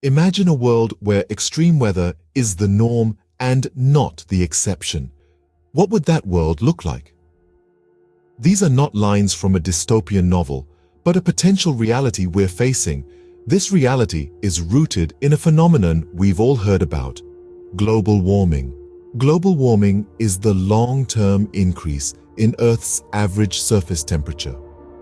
Imagine a world where extreme weather is the norm and not the exception. What would that world look like? These are not lines from a dystopian novel, but a potential reality we're facing. This reality is rooted in a phenomenon we've all heard about: global warming. Global warming is the long-term increase in Earth's average surface temperature.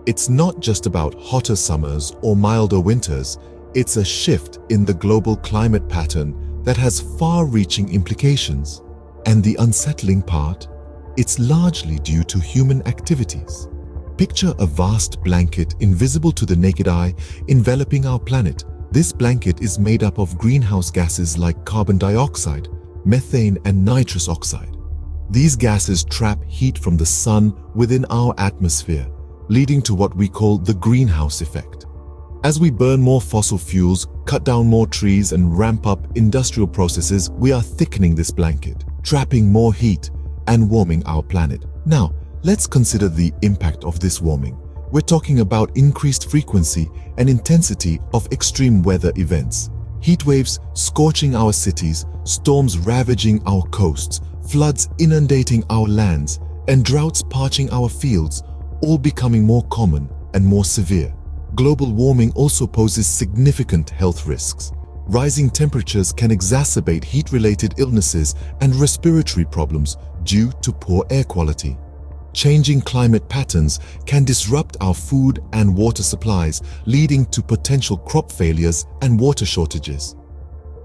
It's not just about hotter summers or milder winters. It's a shift in the global climate pattern that has far-reaching implications. And the unsettling part? It's largely due to human activities. Picture a vast blanket invisible to the naked eye enveloping our planet. This blanket is made up of greenhouse gases like carbon dioxide, methane, and nitrous oxide. These gases trap heat from the sun within our atmosphere, leading to what we call the greenhouse effect. As we burn more fossil fuels, cut down more trees, and ramp up industrial processes, we are thickening this blanket, trapping more heat and warming our planet. Now, let's consider the impact of this warming. We're talking about increased frequency and intensity of extreme weather events. Heat waves scorching our cities, storms ravaging our coasts, floods inundating our lands, and droughts parching our fields, all becoming more common and more severe. Global warming also poses significant health risks. Rising temperatures can exacerbate heat-related illnesses and respiratory problems due to poor air quality. Changing climate patterns can disrupt our food and water supplies, leading to potential crop failures and water shortages.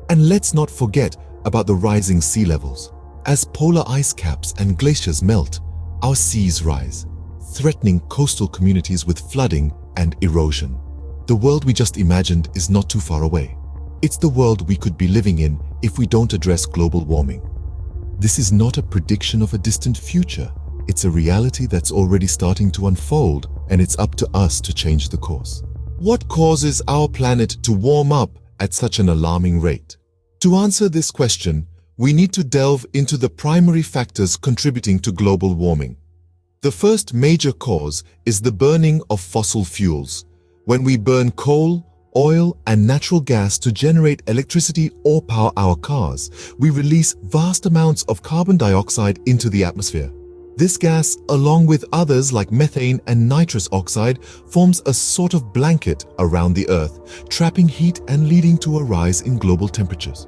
And let's not forget about the rising sea levels. As polar ice caps and glaciers melt, our seas rise, threatening coastal communities with flooding and erosion. The world we just imagined is not too far away. It's the world we could be living in if we don't address global warming. This is not a prediction of a distant future. It's a reality that's already starting to unfold, and it's up to us to change the course. What causes our planet to warm up at such an alarming rate? To answer this question, we need to delve into the primary factors contributing to global warming. The first major cause is the burning of fossil fuels. When we burn coal, oil, and natural gas to generate electricity or power our cars, we release vast amounts of carbon dioxide into the atmosphere. This gas, along with others like methane and nitrous oxide, forms a sort of blanket around the Earth, trapping heat and leading to a rise in global temperatures.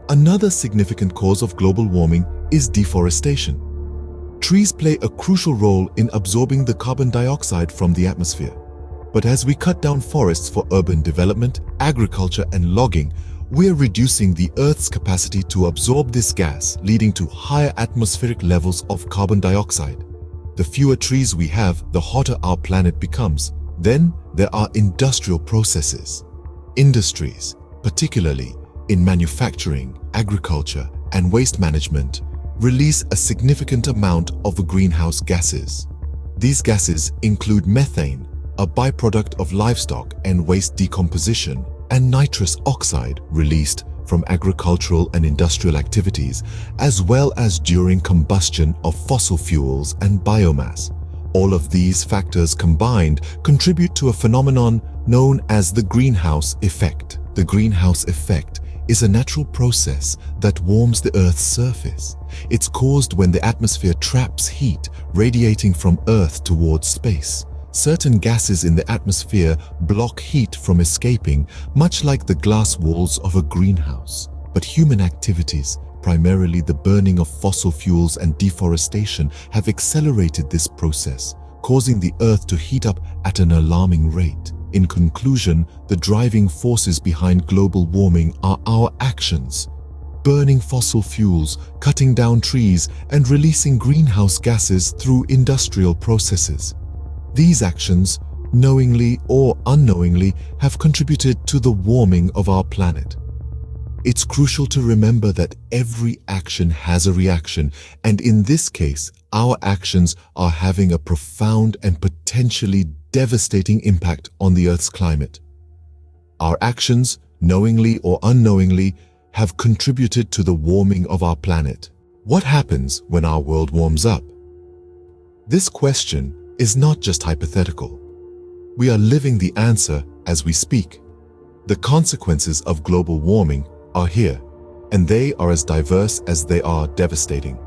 Another significant cause of global warming is deforestation. Trees play a crucial role in absorbing the carbon dioxide from the atmosphere. But as we cut down forests for urban development, agriculture, and logging, we're reducing the Earth's capacity to absorb this gas, leading to higher atmospheric levels of carbon dioxide. The fewer trees we have, the hotter our planet becomes. Then there are industrial processes. Industries, particularly in manufacturing, agriculture, and waste management, release a significant amount of greenhouse gases. These gases include methane, a byproduct of livestock and waste decomposition, and nitrous oxide released from agricultural and industrial activities, as well as during combustion of fossil fuels and biomass. All of these factors combined contribute to a phenomenon known as the greenhouse effect. The greenhouse effect is a natural process that warms the Earth's surface. It's caused when the atmosphere traps heat radiating from Earth towards space. Certain gases in the atmosphere block heat from escaping, much like the glass walls of a greenhouse. But human activities, primarily the burning of fossil fuels and deforestation, have accelerated this process, causing the Earth to heat up at an alarming rate. In conclusion, the driving forces behind global warming are our actions. Burning fossil fuels, cutting down trees, and releasing greenhouse gases through industrial processes. These actions, knowingly or unknowingly, have contributed to the warming of our planet. It's crucial to remember that every action has a reaction, and in this case, our actions are having a profound and potentially devastating impact on the Earth's climate. Our actions, knowingly or unknowingly, have contributed to the warming of our planet. What happens when our world warms up? This question is not just hypothetical. We are living the answer as we speak. The consequences of global warming are here, and they are as diverse as they are devastating.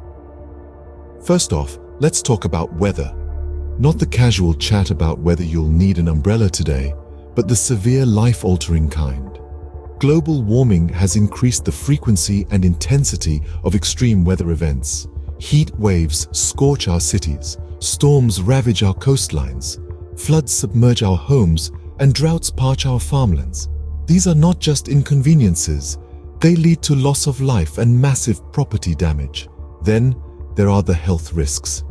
First off, let's talk about weather. Not the casual chat about whether you'll need an umbrella today, but the severe life-altering kind. Global warming has increased the frequency and intensity of extreme weather events. Heat waves scorch our cities, storms ravage our coastlines, floods submerge our homes, and droughts parch our farmlands. These are not just inconveniences, they lead to loss of life and massive property damage. Then, there are the health risks.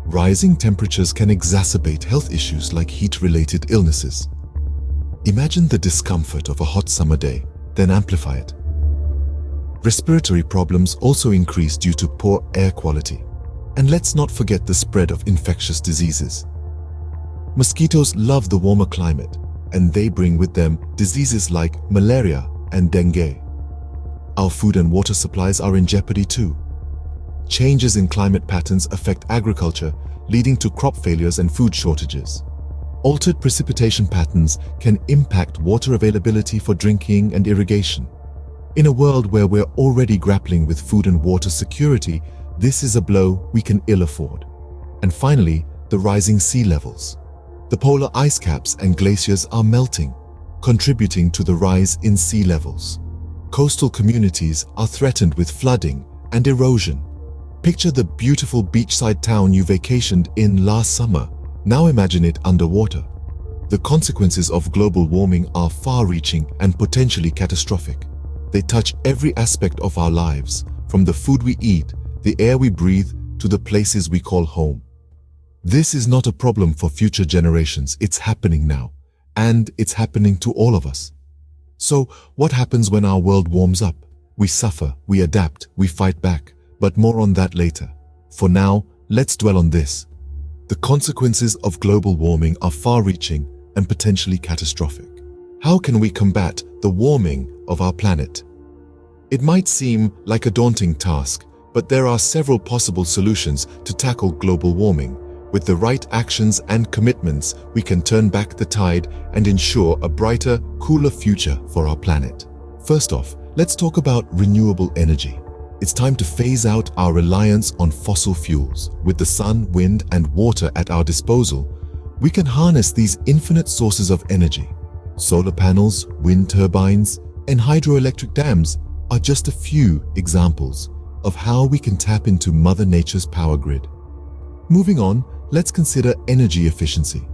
Rising temperatures can exacerbate health issues like heat-related illnesses. Imagine the discomfort of a hot summer day, then amplify it. Respiratory problems also increase due to poor air quality. And let's not forget the spread of infectious diseases. Mosquitoes love the warmer climate, and they bring with them diseases like malaria and dengue. Our food and water supplies are in jeopardy too. Changes in climate patterns affect agriculture, leading to crop failures and food shortages. Altered precipitation patterns can impact water availability for drinking and irrigation. In a world where we're already grappling with food and water security, this is a blow we can ill afford. And finally, the rising sea levels. The polar ice caps and glaciers are melting, contributing to the rise in sea levels. Coastal communities are threatened with flooding and erosion. Picture the beautiful beachside town you vacationed in last summer. Now imagine it underwater. The consequences of global warming are far-reaching and potentially catastrophic. They touch every aspect of our lives, from the food we eat, the air we breathe, to the places we call home. This is not a problem for future generations. It's happening now, and it's happening to all of us. So, what happens when our world warms up? We suffer, we adapt, we fight back, but more on that later. For now, let's dwell on this. The consequences of global warming are far-reaching and potentially catastrophic. How can we combat the warming of our planet? It might seem like a daunting task, but there are several possible solutions to tackle global warming. With the right actions and commitments, we can turn back the tide and ensure a brighter, cooler future for our planet. First off, let's talk about renewable energy. It's time to phase out our reliance on fossil fuels. With the sun, wind, and water at our disposal, we can harness these infinite sources of energy. Solar panels, wind turbines, and hydroelectric dams are just a few examples of how we can tap into Mother Nature's power grid. Moving on, let's consider energy efficiency.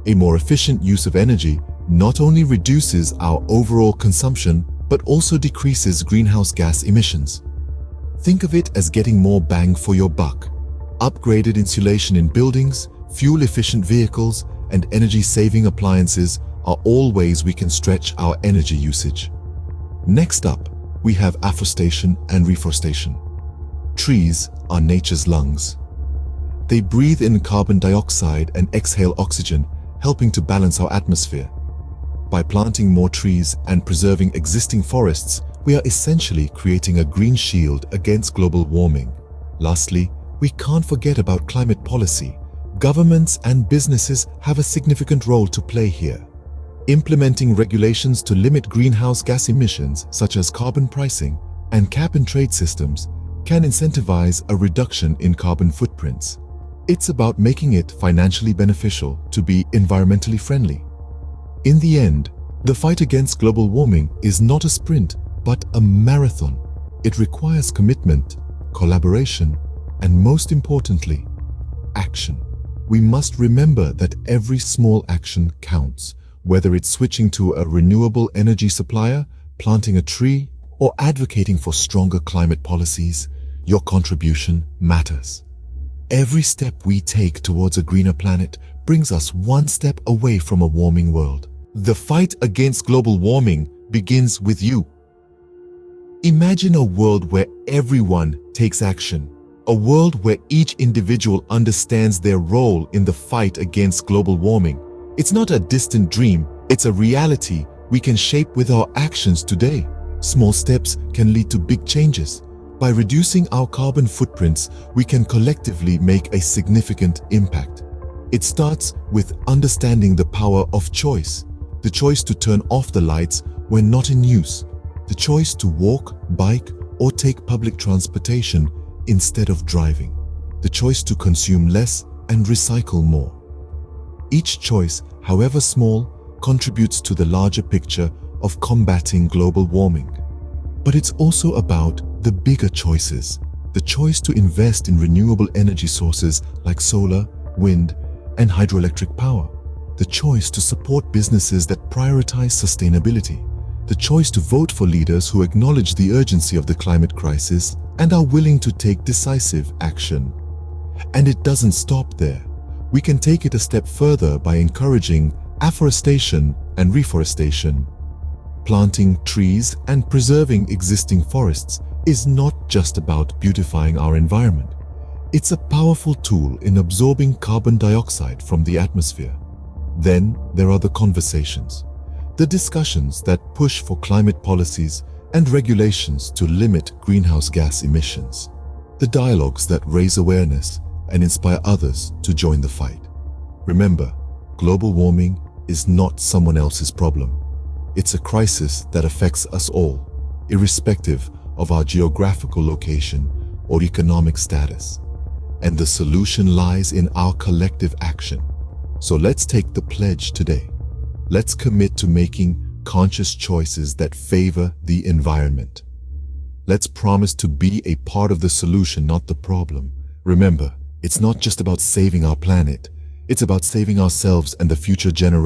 A more efficient use of energy not only reduces our overall consumption, but also decreases greenhouse gas emissions. Think of it as getting more bang for your buck. Upgraded insulation in buildings, fuel-efficient vehicles, and energy-saving appliances are all ways we can stretch our energy usage. Next up, we have afforestation and reforestation. Trees are nature's lungs. They breathe in carbon dioxide and exhale oxygen, helping to balance our atmosphere. By planting more trees and preserving existing forests, we are essentially creating a green shield against global warming. Lastly, we can't forget about climate policy. Governments and businesses have a significant role to play here. Implementing regulations to limit greenhouse gas emissions, such as carbon pricing and cap-and-trade systems, can incentivize a reduction in carbon footprints. It's about making it financially beneficial to be environmentally friendly. In the end, the fight against global warming is not a sprint, but a marathon. It requires commitment, collaboration, and most importantly, action. We must remember that every small action counts. Whether it's switching to a renewable energy supplier, planting a tree, or advocating for stronger climate policies, your contribution matters. Every step we take towards a greener planet brings us one step away from a warming world. The fight against global warming begins with you. Imagine a world where everyone takes action. A world where each individual understands their role in the fight against global warming. It's not a distant dream, it's a reality we can shape with our actions today. Small steps can lead to big changes. By reducing our carbon footprints, we can collectively make a significant impact. It starts with understanding the power of choice. the choice to turn off the lights when not in use, the choice to walk, bike, or take public transportation instead of driving, the choice to consume less and recycle more. Each choice, however small, contributes to the larger picture of combating global warming. But it's also about the bigger choices, the choice to invest in renewable energy sources like solar, wind, and hydroelectric power, the choice to support businesses that prioritize sustainability, the choice to vote for leaders who acknowledge the urgency of the climate crisis and are willing to take decisive action. And it doesn't stop there. We can take it a step further by encouraging afforestation and reforestation. Planting trees and preserving existing forests is not just about beautifying our environment. It's a powerful tool in absorbing carbon dioxide from the atmosphere. Then there are the conversations, the discussions that push for climate policies and regulations to limit greenhouse gas emissions, the dialogues that raise awareness and inspire others to join the fight. Remember, global warming is not someone else's problem. It's a crisis that affects us all, irrespective of our geographical location or economic status. And the solution lies in our collective action. So let's take the pledge today. Let's commit to making conscious choices that favor the environment. Let's promise to be a part of the solution, not the problem. Remember, it's not just about saving our planet. It's about saving ourselves and the future generations.